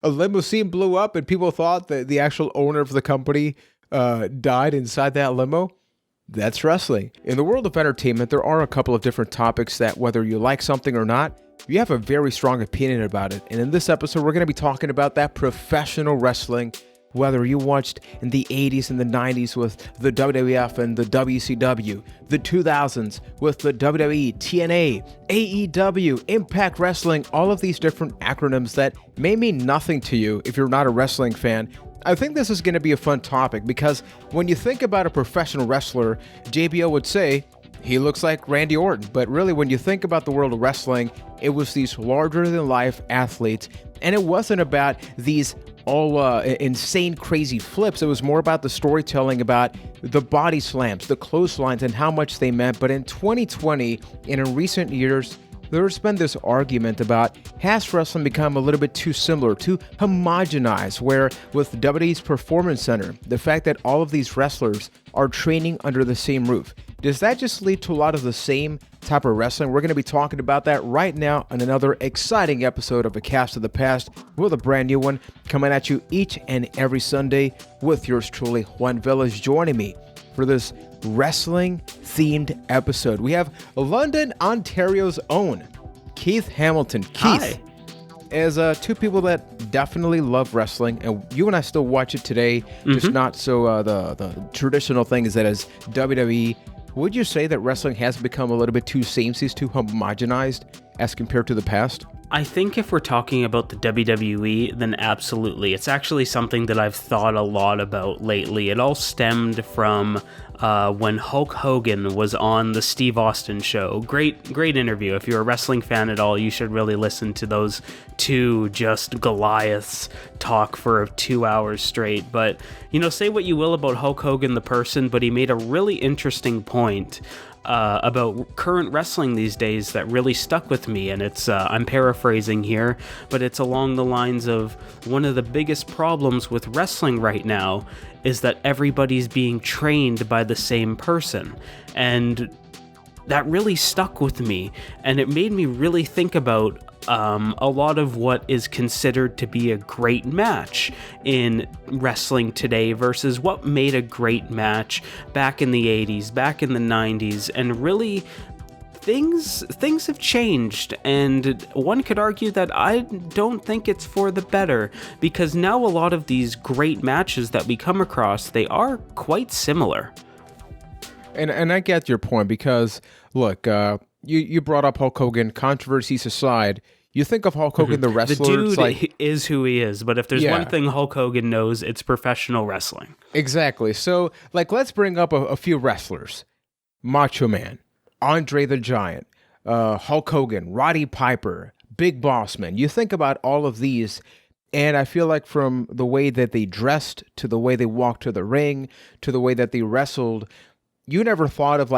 A limousine blew up and people thought that the actual owner of the company died inside that limo. That's wrestling. In the world of entertainment, there are a couple of different topics that, whether you like something or not, you have a very strong opinion about it. And in this episode, we're going to be talking about that professional wrestling, whether you watched in the 80s and the 90s with the WWF and the WCW, the 2000s with the WWE, TNA, AEW, Impact Wrestling, all of these different acronyms that may mean nothing to you if you're not a wrestling fan. I think this is going to be a fun topic because when you think about a professional wrestler, JBO would say he looks like Randy Orton. But really, when you think about the world of wrestling, it was these larger-than-life athletes, and it wasn't about these all insane, crazy flips. It was more about the storytelling, about the body slams, the clotheslines, and how much they meant. But in 2020, and in recent years, there's been this argument about, has wrestling become a little bit too similar, too homogenized, where with WWE's Performance Center, the fact that all of these wrestlers are training under the same roof, does that just lead to a lot of the same type of wrestling? We're going to be talking about that right now on another exciting episode of A Cast of the Past with a brand new one coming at you each and every Sunday with yours truly, Juan Villas, joining me for this wrestling-themed episode. We have London, Ontario's own Keith Hamilton. Keith, hi. As two people that definitely love wrestling, and you and I still watch it today, just not so the traditional thing is that as WWE. Would you say that wrestling has become a little bit too samey, too homogenized as compared to the past? I think if we're talking about the WWE, then absolutely. It's actually something that I've thought a lot about lately. It all stemmed from when Hulk Hogan was on the Steve Austin show. Great interview. If you're a wrestling fan at all, you should really listen to those two just Goliaths talk for 2 hours straight. But, say what you will about Hulk Hogan the person, but he made a really interesting point about current wrestling these days that really stuck with me, and it's I'm paraphrasing here, but it's along the lines of one of the biggest problems with wrestling right now is that everybody's being trained by the same person, and that really stuck with me, and it made me really think about a lot of what is considered to be a great match in wrestling today versus what made a great match back in the 80s, back in the 90s, and really things have changed, and one could argue that I don't think it's for the better, because now a lot of these great matches that we come across, they are quite similar. And I get your point, because look, you brought up Hulk Hogan, controversies aside. You think of Hulk Hogan, the wrestler. The dude is who he is, but if there's one thing Hulk Hogan knows, it's professional wrestling. Exactly. So, let's bring up a few wrestlers. Macho Man, Andre the Giant, Hulk Hogan, Roddy Piper, Big Boss Man. You think about all of these, and I feel like from the way that they dressed, to the way they walked to the ring, to the way that they wrestled, you never thought of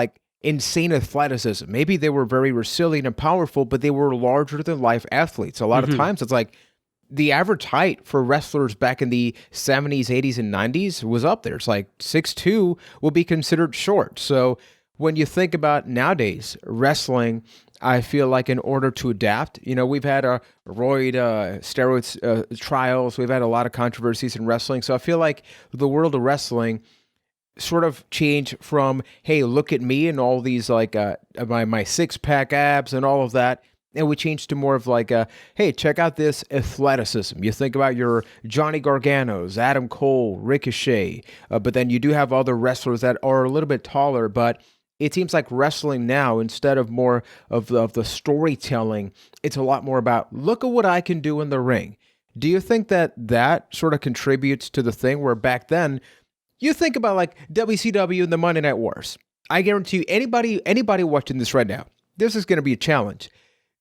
insane athleticism. Maybe they were very resilient and powerful, but they were larger than life athletes. A lot of times it's the average height for wrestlers back in the 70s, 80s, and 90s was up there. It's 6'2" will be considered short. So when you think about nowadays wrestling, I feel like in order to adapt, we've had steroids trials. We've had a lot of controversies in wrestling. So I feel like the world of wrestling sort of change from, hey, look at me and all these my six-pack abs and all of that, and we change to more of hey, check out this athleticism. You think about your Johnny Garganos, Adam Cole, Ricochet, but then you do have other wrestlers that are a little bit taller, but it seems like wrestling now, instead of more of the storytelling, it's a lot more about, look at what I can do in the ring. Do you think that sort of contributes to the thing where back then, you think about WCW and the Monday Night Wars. I guarantee you, anybody watching this right now, this is going to be a challenge.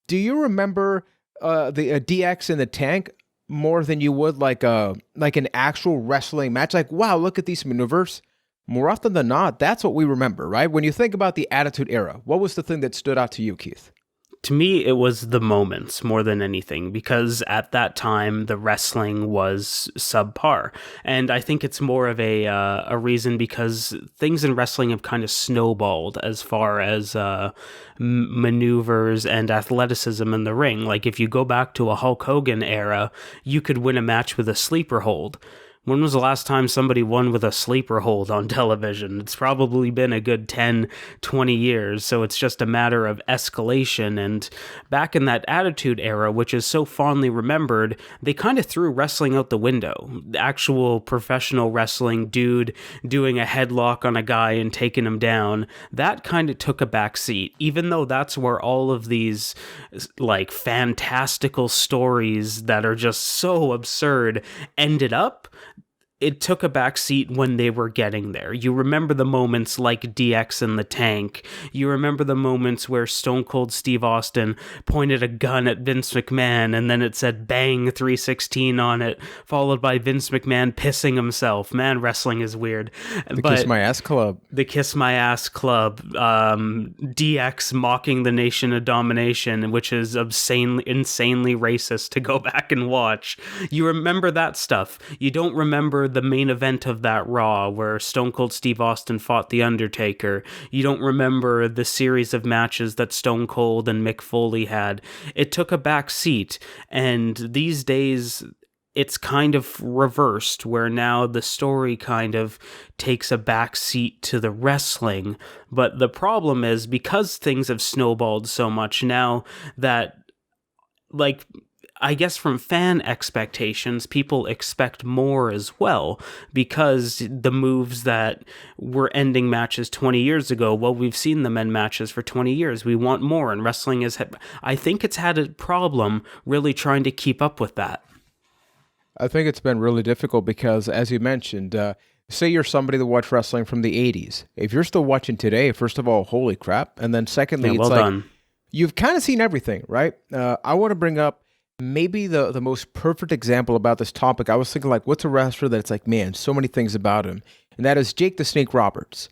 Do you remember the DX in the Tank more than you would an actual wrestling match? Wow, look at these maneuvers. More often than not, that's what we remember, right? When you think about the Attitude Era, what was the thing that stood out to you, Keith? To me, it was the moments more than anything, because at that time the wrestling was subpar, and I think it's more of a reason because things in wrestling have kind of snowballed as far as maneuvers and athleticism in the ring. Like if you go back to a Hulk Hogan era, you could win a match with a sleeper hold. When was the last time somebody won with a sleeper hold on television? It's probably been a good 10, 20 years, so it's just a matter of escalation. And back in that Attitude Era, which is so fondly remembered, they kind of threw wrestling out the window. The actual professional wrestling, dude doing a headlock on a guy and taking him down, that kind of took a back seat, even though that's where all of these like fantastical stories that are just so absurd ended up. It took a back seat when they were getting there. You remember the moments like DX in the tank. You remember the moments where Stone Cold Steve Austin pointed a gun at Vince McMahon and then it said bang 316 on it, followed by Vince McMahon pissing himself. Man, wrestling is weird. The Kiss My Ass Club. The Kiss My Ass Club. DX mocking the Nation of Domination, which is insanely racist to go back and watch. You remember that stuff. You don't remember the main event of that Raw where Stone Cold Steve Austin fought The Undertaker. You don't remember the series of matches that Stone Cold and Mick Foley had. It took a back seat, and these days it's kind of reversed, where now the story kind of takes a back seat to the wrestling. But the problem is, because things have snowballed so much now, that, like, I guess from fan expectations, people expect more as well, because the moves that were ending matches 20 years ago, well, we've seen them end matches for 20 years. We want more, and wrestling is, I think it's had a problem really trying to keep up with that. I think it's been really difficult because, as you mentioned, say you're somebody that watched wrestling from the 80s. If you're still watching today, first of all, holy crap. And then secondly, well it's like, done. You've kind of seen everything, right? I want to bring up maybe the most perfect example about this topic. I was thinking, like, what's a wrestler that's like, man, so many things about him. And that is Jake the Snake Roberts.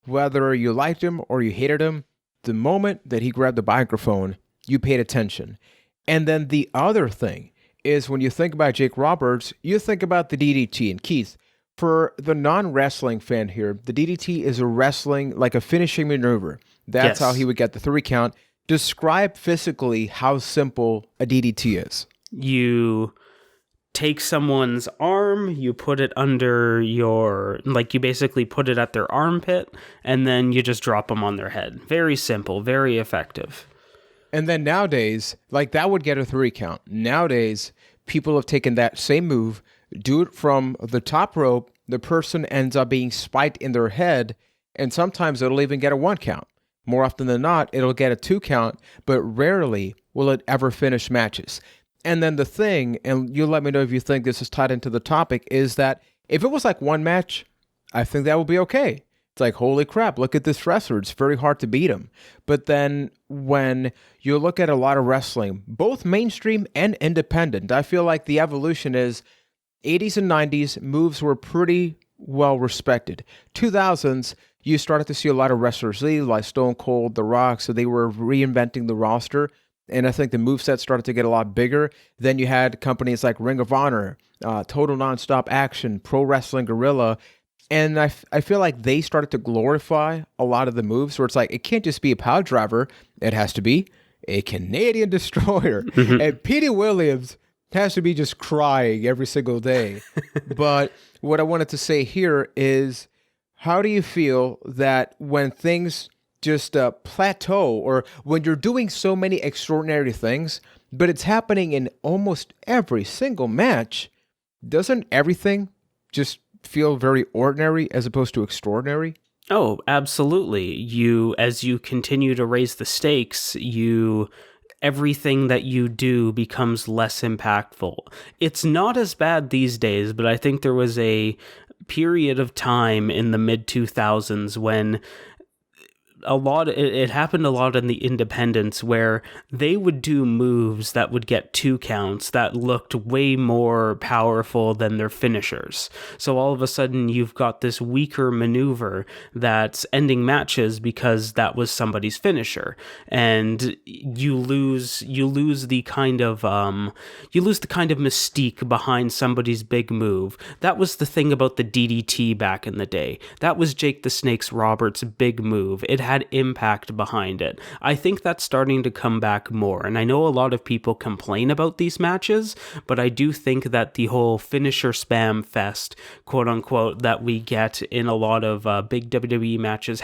Whether you liked him or you hated him, the moment that he grabbed the microphone, you paid attention. And then the other thing is, when you think about Jake Roberts, you think about the DDT. And Keith, for the non-wrestling fan here, the DDT is a wrestling, like a finishing maneuver. That's how he would get the 3 count. Describe physically how simple a DDT is. You take someone's arm, you put it under your, like, you basically put it at their armpit, and then you just drop them on their head. Very simple, very effective. And then nowadays, like, that would get a 3 count. Nowadays, people have taken that same move, do it from the top rope, the person ends up being spiked in their head, and sometimes it'll even get a 1 count. More often than not, it'll get a 2 count, but rarely will it ever finish matches. And then the thing, and you let me know if you think this is tied into the topic, is that if it was like 1 match, I think that would be okay. It's like, holy crap, look at this wrestler. It's very hard to beat him. But then when you look at a lot of wrestling, both mainstream and independent, I feel like the evolution is 80s and 90s moves were pretty well respected. 2000s, you started to see a lot of wrestlers leave, like Stone Cold, The Rock, so they were reinventing the roster, and I think the moveset started to get a lot bigger. Then you had companies like Ring of Honor, Total Nonstop Action, Pro Wrestling Guerrilla, and I feel like they started to glorify a lot of the moves, where it's like, it can't just be a power driver, it has to be a Canadian Destroyer, and Petey Williams has to be just crying every single day. But what I wanted to say here is, how do you feel that when things just plateau, or when you're doing so many extraordinary things, but it's happening in almost every single match, doesn't everything just feel very ordinary as opposed to extraordinary? Oh, absolutely. As you continue to raise the stakes, everything that you do becomes less impactful. It's not as bad these days, but I think there was a period of time in the mid-2000s when it happened a lot in the independents where they would do moves that would get 2 counts that looked way more powerful than their finishers. So all of a sudden you've got this weaker maneuver that's ending matches because that was somebody's finisher, and you lose the kind of mystique behind somebody's big move. That was the thing about the DDT back in the day. That was Jake the Snake's Roberts' big move. It had impact behind it. I think that's starting to come back more, and I know a lot of people complain about these matches, but I do think that the whole finisher spam fest, quote unquote, that we get in a lot of big WWE matches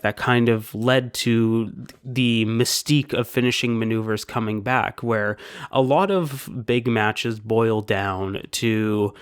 that kind of led to the mystique of finishing maneuvers coming back, where a lot of big matches boil down to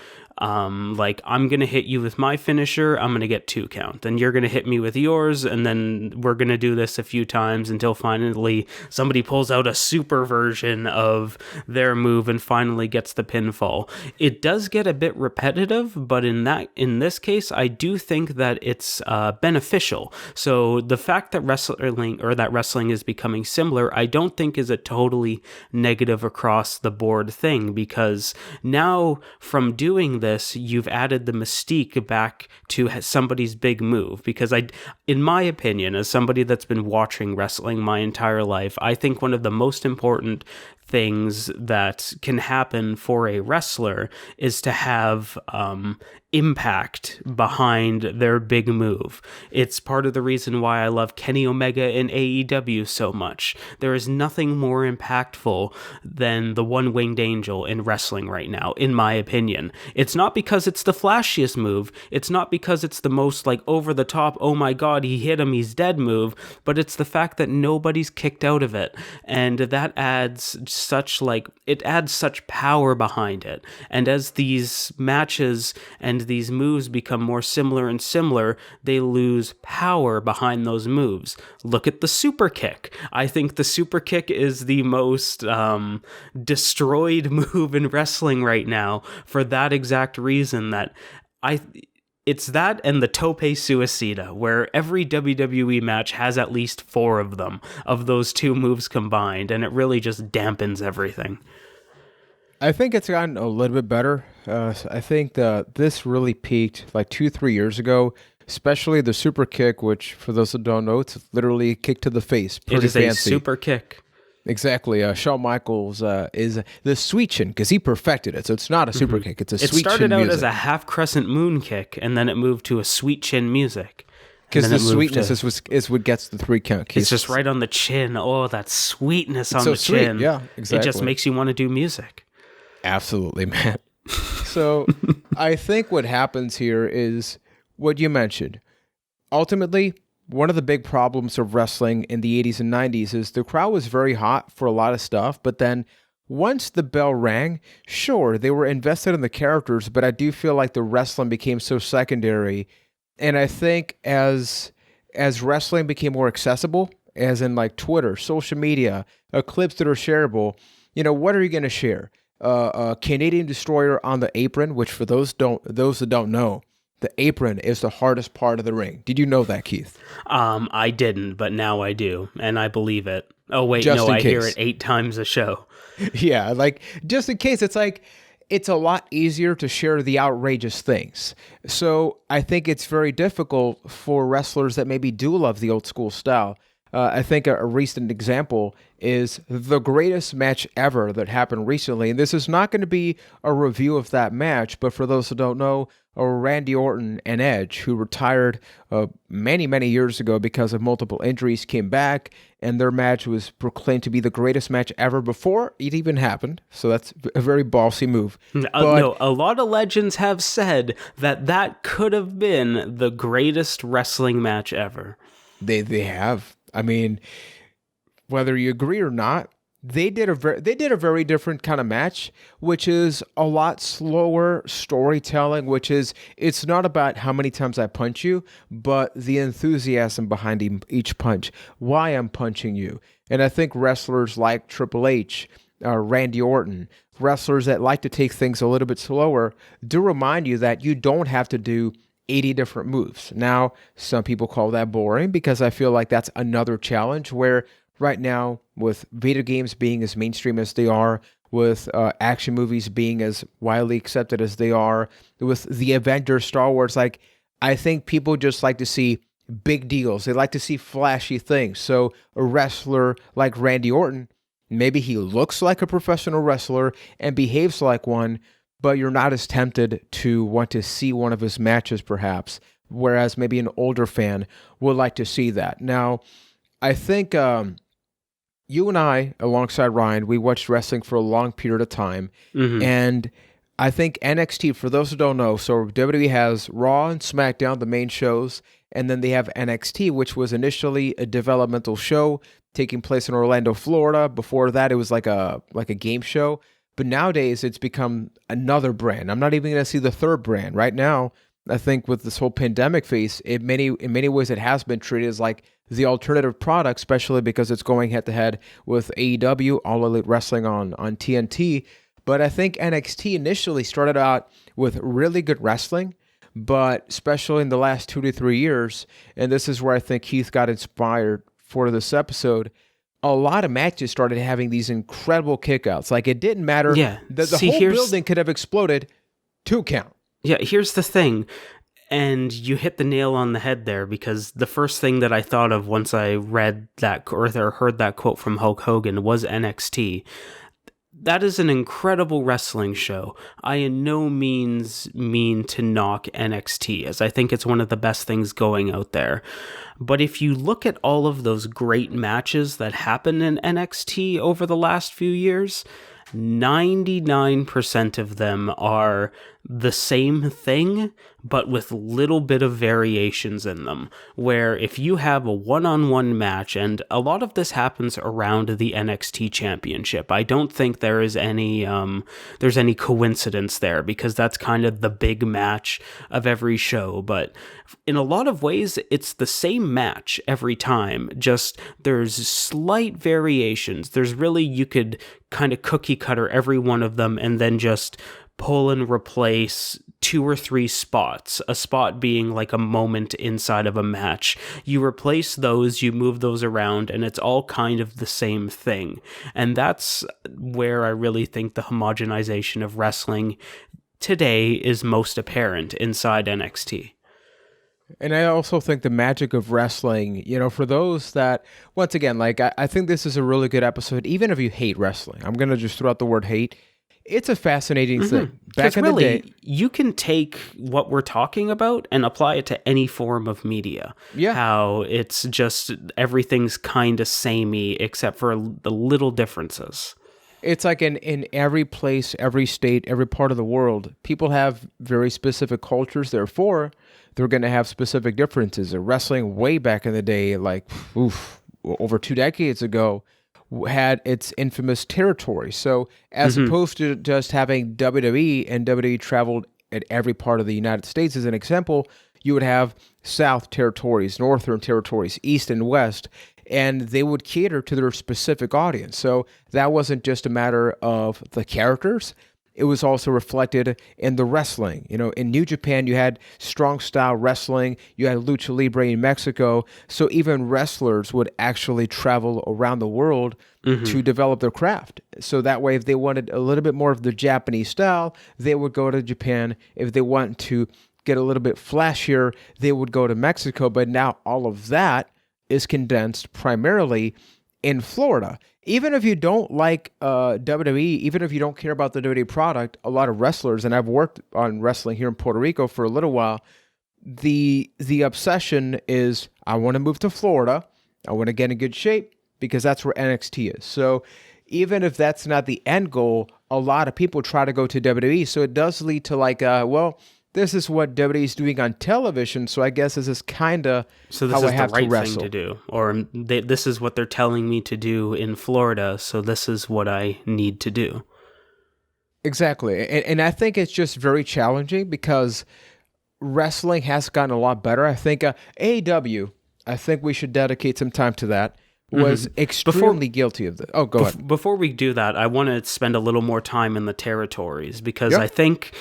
I'm going to hit you with my finisher, I'm going to get 2 count. Then you're going to hit me with yours, and then we're going to do this a few times until finally somebody pulls out a super version of their move and finally gets the pinfall. It does get a bit repetitive, but in this case, I do think that it's beneficial. So the fact that wrestling is becoming similar, I don't think is a totally negative across the board thing, because now from doing this, you've added the mystique back to somebody's big move. Because in my opinion, as somebody that's been watching wrestling my entire life, I think one of the most important things that can happen for a wrestler is to have impact behind their big move. It's part of the reason why I love Kenny Omega in AEW so much. There is nothing more impactful than the One-Winged Angel in wrestling right now, in my opinion. It's not because it's the flashiest move, it's not because it's the most over the top, oh my god, he hit him, he's dead move, but it's the fact that nobody's kicked out of it, and that adds such power behind it. And as these matches and these moves become more similar and similar, they lose power behind those moves. Look at the super kick. I think the super kick is the most destroyed move in wrestling right now, for that exact reason. It's that and the tope suicida, where every WWE match has at least 4 of them, of those 2 moves combined, and it really just dampens everything. I think it's gotten a little bit better. I think this really peaked 2-3 years ago, especially the super kick, which for those that don't know, it's literally a kick to the face. Pretty fancy. A super kick. Exactly. Shawn Michaels is the sweet chin, because he perfected it. So it's not a super kick. It's a sweet chin music. It started out as a half crescent moon kick, and then it moved to a sweet chin music. Because the sweetness is what gets the 3 count. It's just right on the chin. Oh, that sweetness on the chin. Yeah, exactly. It just makes you want to do music. Absolutely, man. So I think what happens here is what you mentioned. Ultimately, one of the big problems of wrestling in the 80s and 90s is the crowd was very hot for a lot of stuff, but then once the bell rang, sure, they were invested in the characters, but I do feel like the wrestling became so secondary. And I think as wrestling became more accessible, as in Twitter, social media, clips that are shareable, what are you going to share? A Canadian Destroyer on the apron, which for those that don't know, the apron is the hardest part of the ring. Did you know that, Keith? I didn't, but now I do, and I believe it. Oh wait, no, I hear it 8 times a show. Yeah, just in case, it's a lot easier to share the outrageous things. So I think it's very difficult for wrestlers that maybe do love the old school style. I think a recent example is the greatest match ever that happened recently. And this is not going to be a review of that match, but for those who don't know, Randy Orton and Edge, who retired many, many years ago because of multiple injuries, came back, and their match was proclaimed to be the greatest match ever before it even happened. So that's a very ballsy move. No, a lot of legends have said that could have been the greatest wrestling match ever. They have. I mean, whether you agree or not, they did a very different kind of match, which is a lot slower storytelling, it's not about how many times I punch you, but the enthusiasm behind each punch, why I'm punching you. And I think wrestlers like Triple H, Randy Orton, wrestlers that like to take things a little bit slower, do remind you that you don't have to do 80 different moves. Now, some people call that boring because I feel like that's another challenge where right now, with video games being as mainstream as they are, with action movies being as widely accepted as they are, with the Avengers, Star Wars, like, I think people just like to see big deals. They like to see flashy things. So a wrestler like Randy Orton, maybe he looks like a professional wrestler and behaves like one, but you're not as tempted to want to see one of his matches, perhaps, whereas maybe an older fan would like to see that. Now, I think you and I, alongside Ryan, we watched wrestling for a long period of time, and I think NXT, for those who don't know, so WWE has Raw and SmackDown, the main shows, and then they have NXT, which was initially a developmental show taking place in Orlando, Florida. Before that, it was like a game show. But nowadays, it's become another brand. I'm not even going to see the third brand. Right now, I think with this whole pandemic phase, in many ways, it has been treated as like the alternative product, especially because it's going head-to-head with AEW, All Elite Wrestling on TNT. But I think NXT initially started out with really good wrestling, but especially in the last 2 to 3 years, and this is where I think Keith got inspired for this episode, a lot of matches started having these incredible kickouts. Like, it didn't matter. Yeah. The whole building could have exploded 2 count. Yeah, here's the thing. And you hit the nail on the head there, because the first thing that I thought of once I read that or heard that quote from Hulk Hogan was NXT. That is an incredible wrestling show. I in no means mean to knock NXT, as I think it's one of the best things going out there. But if you look at all of those great matches that happen in NXT over the last few years, 99% of them are the same thing, but with little bit of variations in them, where if you have a one-on-one match, and a lot of this happens around the NXT championship, I don't think there is there's any coincidence there, because that's kind of the big match of every show, but in a lot of ways, it's the same match every time, just there's slight variations. There's really, you could kind of cookie cutter every one of them and then just pull and replace 2 or 3 spots, a spot being like a moment inside of a match. You replace those, you move those around, and it's all kind of the same thing. And that's where I really think the homogenization of wrestling today is most apparent inside NXT. And I also think the magic of wrestling, for those that, once again, like, I think this is a really good episode, even if you hate wrestling. I'm going to just throw out the word hate. It's a fascinating thing. Back in the day, you can take what we're talking about and apply it to any form of media. Yeah. How it's just everything's kind of samey except for the little differences. It's like in every place, every state, every part of the world, people have very specific cultures. Therefore, they're going to have specific differences. Wrestling way back in the day, like over 2 decades ago, had its infamous territory. So as opposed to just having WWE, and WWE traveled at every part of the United States as an example, you would have South territories, Northern territories, East and West, and they would cater to their specific audience. So that wasn't just a matter of the characters. It was also reflected in the wrestling. In New Japan, you had strong style wrestling. You had Lucha Libre in Mexico. So even wrestlers would actually travel around the world to develop their craft. So that way, if they wanted a little bit more of the Japanese style, they would go to Japan. If they want to get a little bit flashier, they would go to Mexico. But now all of that is condensed primarily in Florida. Even if you don't like WWE, even if you don't care about the WWE product, a lot of wrestlers, and I've worked on wrestling here in Puerto Rico for a little while, the obsession is, I want to move to Florida. I want to get in good shape because that's where NXT is. So even if that's not the end goal, a lot of people try to go to WWE. So it does lead to like, this is what WWE is doing on television, so I guess this is kind of how I have to wrestle. So this is the right thing to do, or this is what they're telling me to do in Florida, so this is what I need to do. Exactly, and I think it's just very challenging because wrestling has gotten a lot better. I think AEW, I think we should dedicate some time to that, was extremely guilty of this. Oh, go ahead. Before we do that, I want to spend a little more time in the territories, because I think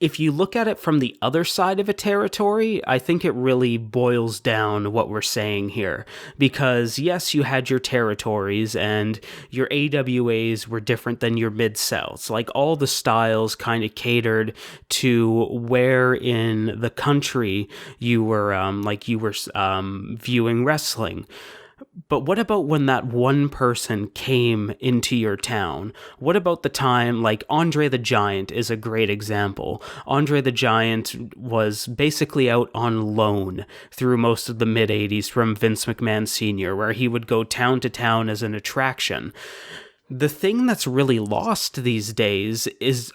if you look at it from the other side of a territory, I think it really boils down what we're saying here. Because yes, you had your territories and your AWAs were different than your Mid-Souths. Like all the styles kind of catered to where in the country you were, viewing wrestling. But what about when that one person came into your town? What about the time, like Andre the Giant is a great example. Andre the Giant was basically out on loan through most of the mid-'80s from Vince McMahon Sr., where he would go town to town as an attraction. The thing that's really lost these days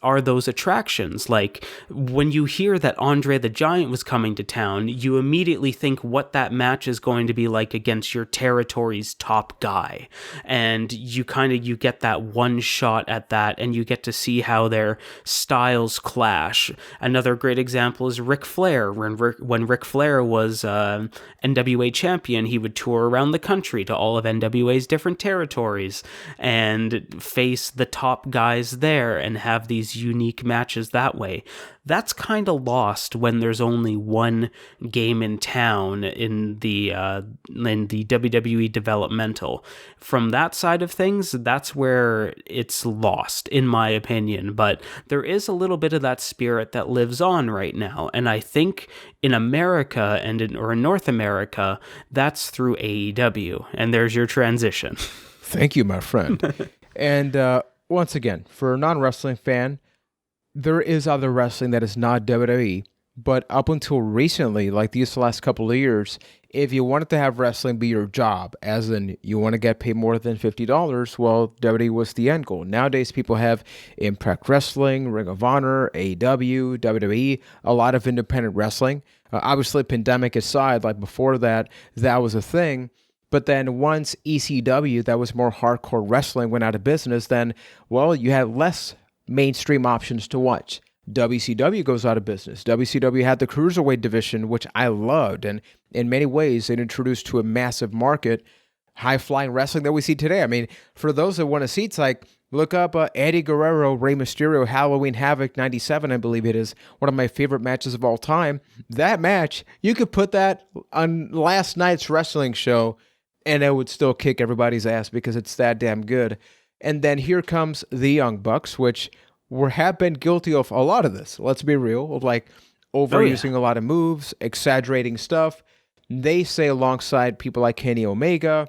are those attractions. Like, when you hear that Andre the Giant was coming to town, you immediately think what that match is going to be like against your territory's top guy. And you get that one shot at that, and you get to see how their styles clash. Another great example is Ric Flair. When Ric Flair was NWA champion, he would tour around the country to all of NWA's different territories, and face the top guys there and have these unique matches that way. That's kind of lost when there's only one game in town in the WWE developmental. From that side of things, that's where it's lost, in my opinion. But there is a little bit of that spirit that lives on right now, and I think in America or in North America, that's through AEW. And there's your transition. Thank you, my friend. And once again, for a non-wrestling fan, there is other wrestling that is not WWE, but up until recently, like these last couple of years, if you wanted to have wrestling be your job, as in you want to get paid more than $50, well, WWE was the end goal. Nowadays, people have Impact Wrestling, Ring of Honor, AEW, WWE, a lot of independent wrestling. Obviously, pandemic aside, like before that was a thing. But then once ECW, that was more hardcore wrestling, went out of business, then, well, you had less mainstream options to watch. WCW goes out of business. WCW had the Cruiserweight division, which I loved. And in many ways, it introduced to a massive market high-flying wrestling that we see today. I mean, for those that want to see, it's like, look up Eddie Guerrero, Rey Mysterio, Halloween Havoc 97, I believe it is, one of my favorite matches of all time. That match, you could put that on last night's wrestling show, and it would still kick everybody's ass because it's that damn good. And then here comes the Young Bucks, which have been guilty of a lot of this. Let's be real, like overusing a lot of moves, exaggerating stuff. They say alongside people like Kenny Omega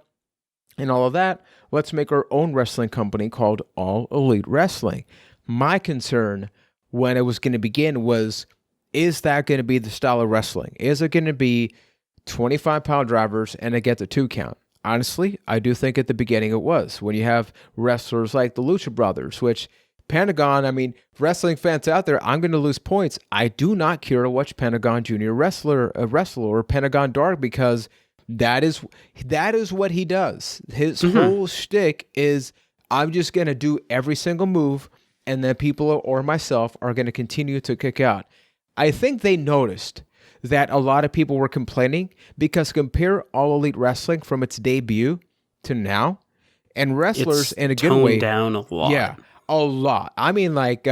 and all of that, let's make our own wrestling company called All Elite Wrestling. My concern when it was going to begin was, is that going to be the style of wrestling? Is it going to be 25-pound drivers and it gets a 2 count? Honestly, I do think at the beginning it was. When you have wrestlers like the Lucha Brothers, which Pentagon, I mean, wrestling fans out there, I'm going to lose points. I do not care to watch Pentagon Jr. wrestler or Pentagon Dark, because that is what he does. His whole shtick is, I'm just going to do every single move, and then people or myself are going to continue to kick out. I think they noticed that a lot of people were complaining, because compare All Elite Wrestling from its debut to now, and wrestlers in a good way, down a lot. Yeah, a lot. I mean, like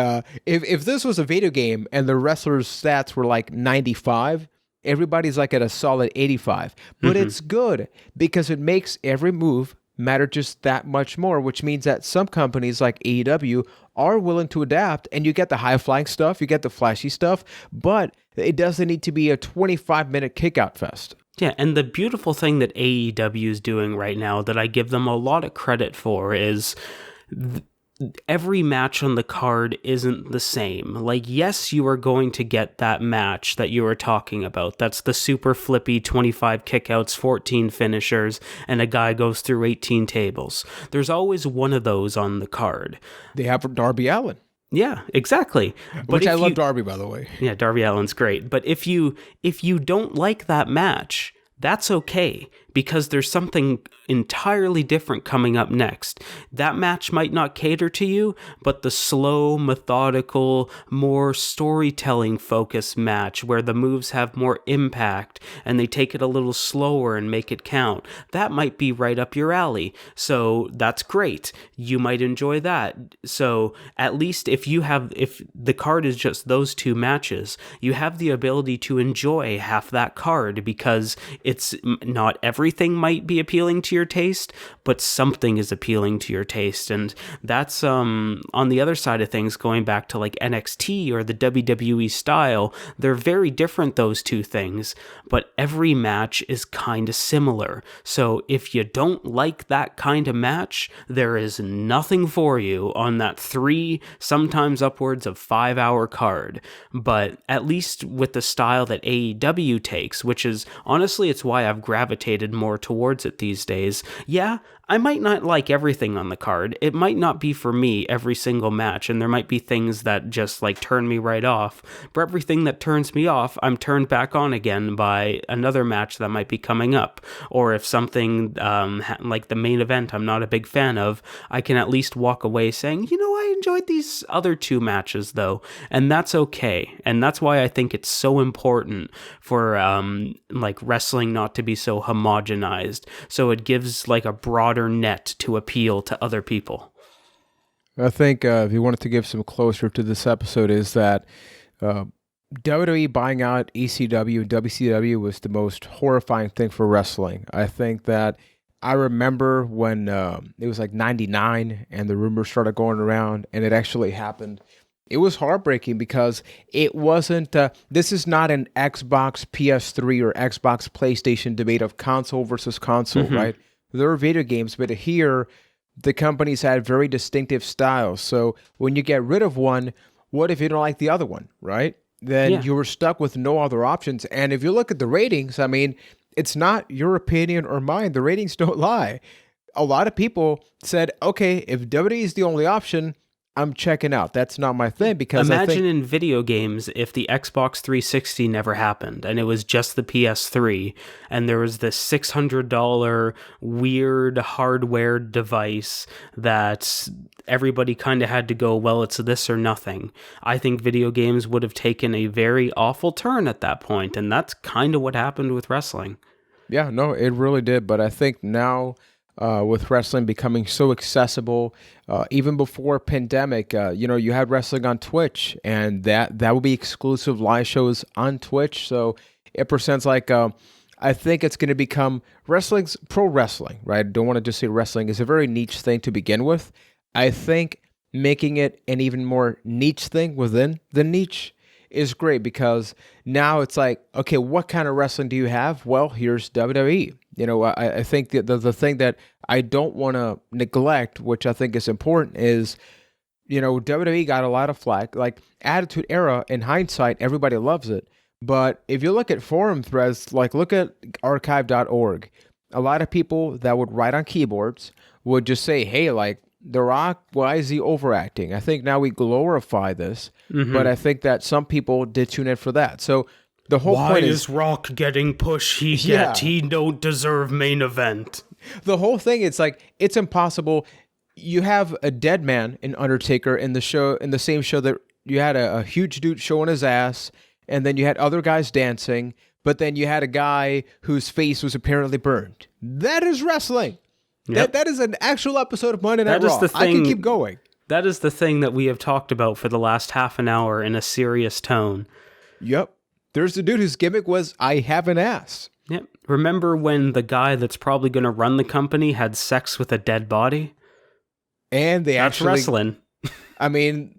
if this was a video game and the wrestlers' stats were like 95, everybody's like at a solid 85. But it's good because it makes every move matter just that much more, which means that some companies like AEW are willing to adapt, and you get the high-flying stuff, you get the flashy stuff, but it doesn't need to be a 25-minute kick-out fest. Yeah, and the beautiful thing that AEW is doing right now that I give them a lot of credit for is every match on the card isn't the same. Like, yes, you are going to get that match that you were talking about. That's the super flippy 25 kickouts, 14 finishers, and a guy goes through 18 tables. There's always one of those on the card. They have Darby Allin. Yeah, exactly. Which I love Darby, by the way. Yeah, Darby Allin's great. But if you don't like that match, that's okay, because there's something entirely different coming up next. That match might not cater to you, but the slow, methodical, more storytelling focused match where the moves have more impact and they take it a little slower and make it count, that might be right up your alley. So that's great. You might enjoy that. So at least if the card is just those two matches, you have the ability to enjoy half that card, because it's not everything might be appealing to your taste, but something is appealing to your taste. And that's on the other side of things, going back to like NXT or the WWE style, they're very different, those two things, but every match is kind of similar. So if you don't like that kind of match, there is nothing for you on that 3, sometimes upwards of 5-hour card. But at least with the style that AEW takes, which is honestly, it's why I've gravitated more towards it these days. Yeah, I might not like everything on the card. It might not be for me every single match, and there might be things that just like turn me right off. But everything that turns me off, I'm turned back on again by another match that might be coming up. Or if something like the main event I'm not a big fan of, I can at least walk away saying, I enjoyed these other 2 matches though, and that's okay. And that's why I think it's so important for like wrestling not to be so homogenized, so it gives like a broader net to appeal to other people. I think if you wanted to give some closure to this episode, is that WWE buying out ECW and WCW was the most horrifying thing for wrestling. I think that I remember when it was like 99 and the rumors started going around and it actually happened. It was heartbreaking because it wasn't, this is not an Xbox PS3 or Xbox PlayStation debate of console versus console, right? There are video games, but here the companies had very distinctive styles. So when you get rid of one, what if you don't like the other one, right? Then you were stuck with no other options. And if you look at the ratings, I mean, it's not your opinion or mine. The ratings don't lie. A lot of people said, okay, if WWE is the only option, I'm checking out. That's not my thing, because imagine in video games if the Xbox 360 never happened and it was just the PS3 and there was this $600 weird hardware device that everybody kind of had to go, well, it's this or nothing. I think video games would have taken a very awful turn at that point, and that's kind of what happened with wrestling. Yeah, no, it really did. But I think now with wrestling becoming so accessible, even before pandemic, you had wrestling on Twitch, and that would be exclusive live shows on Twitch. So it presents like, I think it's going to become wrestling's pro wrestling, right? I don't want to just say wrestling is a very niche thing to begin with. I think making it an even more niche thing within the niche is great, because now it's like, okay, what kind of wrestling do you have? Well, here's WWE. I think that the thing that I don't want to neglect, which I think is important, is, WWE got a lot of flack. Like Attitude Era, in hindsight, everybody loves it. But if you look at forum threads, like look at archive.org, a lot of people that would write on keyboards would just say, hey, like, The Rock, why is he overacting? I think now we glorify this, but I think that some people did tune in for that. So the whole point is, Rock getting push he get? He don't deserve main event. The whole thing, it's like, it's impossible. You have a dead man in Undertaker in the same show that you had a huge dude showing his ass, and then you had other guys dancing, but then you had a guy whose face was apparently burned. That is wrestling. Yep. That is an actual episode of Monday Night Raw. I can keep going. That is the thing that we have talked about for the last half an hour in a serious tone. Yep. There's the dude whose gimmick was, I have an ass. Yep. Remember when the guy that's probably going to run the company had sex with a dead body? And that's wrestling. I mean,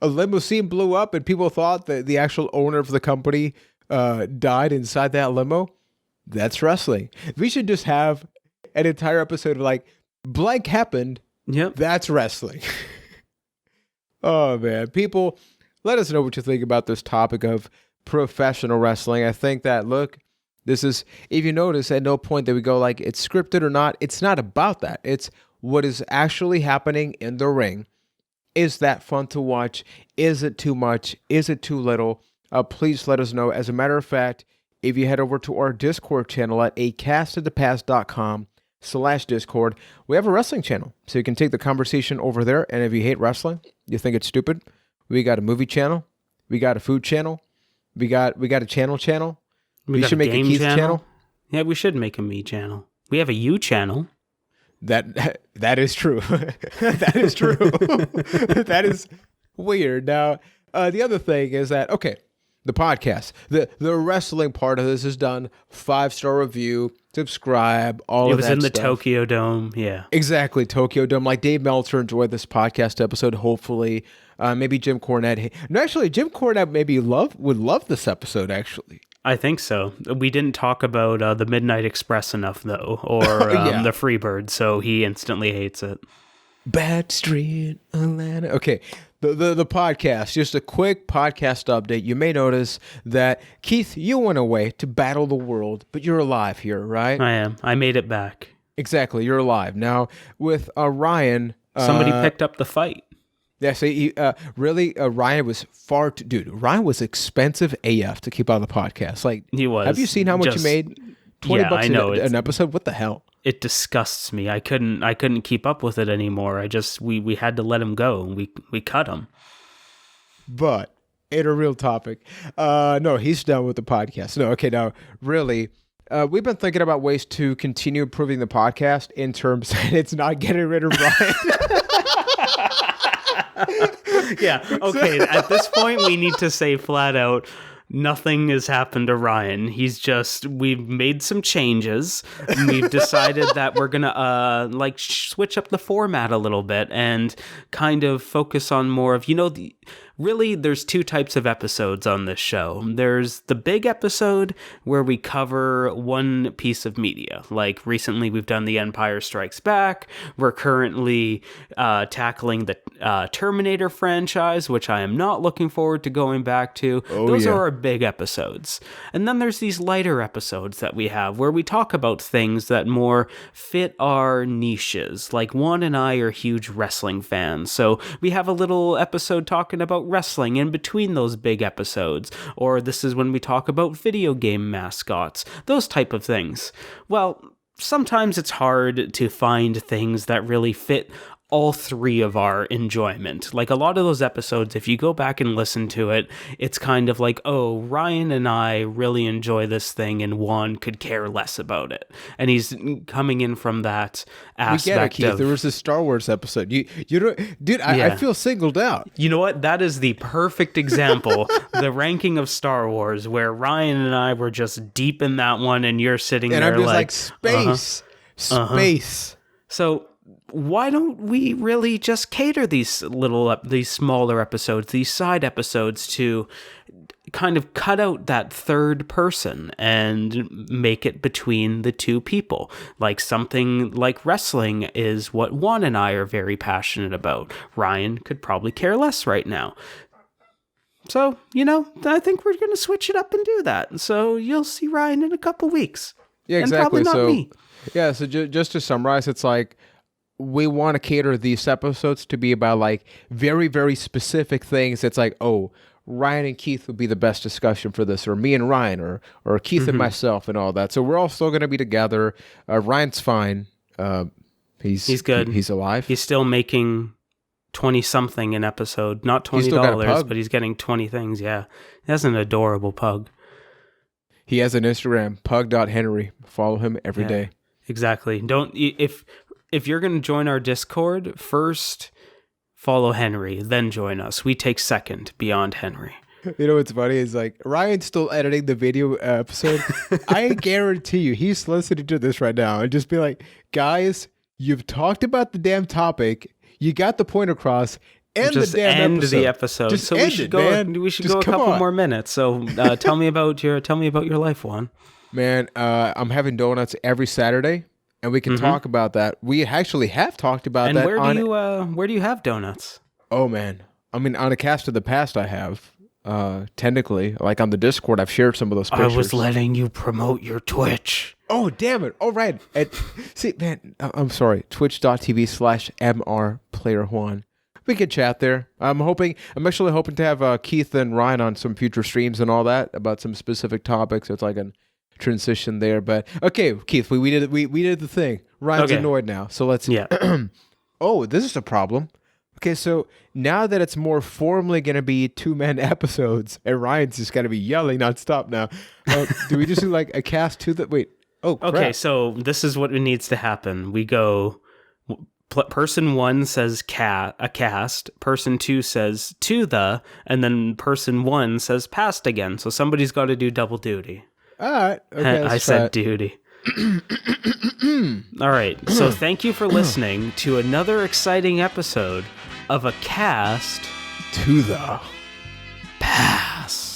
a limousine blew up and people thought that the actual owner of the company died inside that limo. That's wrestling. We should just have an entire episode of like, blank happened. Yep. That's wrestling. Oh, man. People, let us know what you think about this topic of professional wrestling. I think that, look, this is, if you notice, at no point that we go like, it's scripted or not. It's not about that. It's what is actually happening in the ring. Is that fun to watch? Is it too much? Is it too little? Please let us know. As a matter of fact, if you head over to our Discord channel at acastofthepast.com/Discord, we have a wrestling channel. So you can take the conversation over there. And if you hate wrestling, you think it's stupid, we got a movie channel. We got a food channel. We got a channel. We should make a Keith channel. Yeah, we should make a me channel. We have a you channel. That is true. That is true. That is weird. Now, the other thing is that, okay, the podcast, the wrestling part of this is done. 5-star review, subscribe, all of that stuff. It was in the Tokyo Dome, yeah. Exactly, Tokyo Dome. Like Dave Meltzer enjoyed this podcast episode, hopefully. Maybe Jim Cornette. No, actually, Jim Cornette maybe would love this episode, actually. I think so. We didn't talk about the Midnight Express enough, though, or the Freebird, so he instantly hates it. Bad Street, Atlanta. Okay, the podcast, just a quick podcast update. You may notice that, Keith, you went away to battle the world, but you're alive here, right? I am. I made it back. Exactly, you're alive. Now, with Ryan... Somebody picked up the fight. Yeah, so Ryan was dude, Ryan was expensive AF to keep on the podcast. Like, he was. Have you seen how much you made? $20 I know, an episode? What the hell? It disgusts me. I couldn't keep up with it anymore. We had to let him go, and we cut him. But in a real topic, no, he's done with the podcast. No, okay, now really, we've been thinking about ways to continue improving the podcast in terms that it's not getting rid of Ryan. Yeah, okay, at this point we need to say flat out, nothing has happened to Ryan. We've made some changes. We've decided that we're gonna switch up the format a little bit and kind of focus on more of, really, there's two types of episodes on this show. There's the big episode where we cover one piece of media. Like recently we've done The Empire Strikes Back. We're currently tackling the Terminator franchise, which I am not looking forward to going back to. Those are our big episodes. And then there's these lighter episodes that we have where we talk about things that more fit our niches. Like Juan and I are huge wrestling fans, so we have a little episode talking about wrestling in between those big episodes, or this is when we talk about video game mascots, those type of things. Well, sometimes it's hard to find things that really fit all three of our enjoyment. Like a lot of those episodes, if you go back and listen to it, it's kind of like, oh, Ryan and I really enjoy this thing and Juan could care less about it. And he's coming in from that aspect. We get it, Keith. There was a Star Wars episode. You don't, dude, I feel singled out. You know what? That is the perfect example. The ranking of Star Wars, where Ryan and I were just deep in that one and you're sitting and there I'm just space. So why don't we really just cater these smaller episodes, these side episodes, to kind of cut out that third person and make it between the two people? Like something like wrestling is what Juan and I are very passionate about. Ryan could probably care less right now. So, I think we're going to switch it up and do that. So you'll see Ryan in a couple weeks. Yeah, exactly. And probably not me. Yeah, so just to summarize, it's like, we want to cater these episodes to be about like very, very specific things. It's like, oh, Ryan and Keith would be the best discussion for this, or me and Ryan, or Keith and myself and all that. So we're all still going to be together. Ryan's fine. He's good. He's alive. He's still making 20-something an episode. Not $20, but he's getting 20 things. Yeah. He has an adorable pug. He has an Instagram, pug.henry. Follow him every day. Exactly. If you're going to join our Discord, first follow Henry, then join us. We take second beyond Henry. You know what's funny is like Ryan's still editing the video episode. I guarantee you he's listening to this right now and just be like, guys, you've talked about the damn topic. You got the point across. Just end the episode. Just so end we should it, go. Man. We should go a couple more minutes. So tell me about your life, Juan. Man, I'm having donuts every Saturday. And we can talk about that. We actually have talked about that. And where do you have donuts? Oh man, I mean, on a Cast of the Past, I have technically, like on the Discord, I've shared some of those pictures. I was letting you promote your Twitch. Oh damn it! All right. See, man, I'm sorry. Twitch.tv/MRPlayerJuan. we could chat there. I'm actually hoping to have Keith and Ryan on some future streams and all that about some specific topics. It's like a transition there, but okay, Keith, we did the thing. Ryan's annoyed now, so let's. Yeah. Oh, this is a problem. Okay, so now that it's more formally going to be 2-man episodes, and Ryan's just going to be yelling nonstop now, do we just do like a cast to the... Wait, oh, crap. Okay, so this is what needs to happen. We go... Person 1 says a cast, person 2 says to the, and then person 1 says past again. So somebody's got to do double duty. All right. Okay, I said duty. All right, so thank you for listening to another exciting episode of A Cast to the Pass.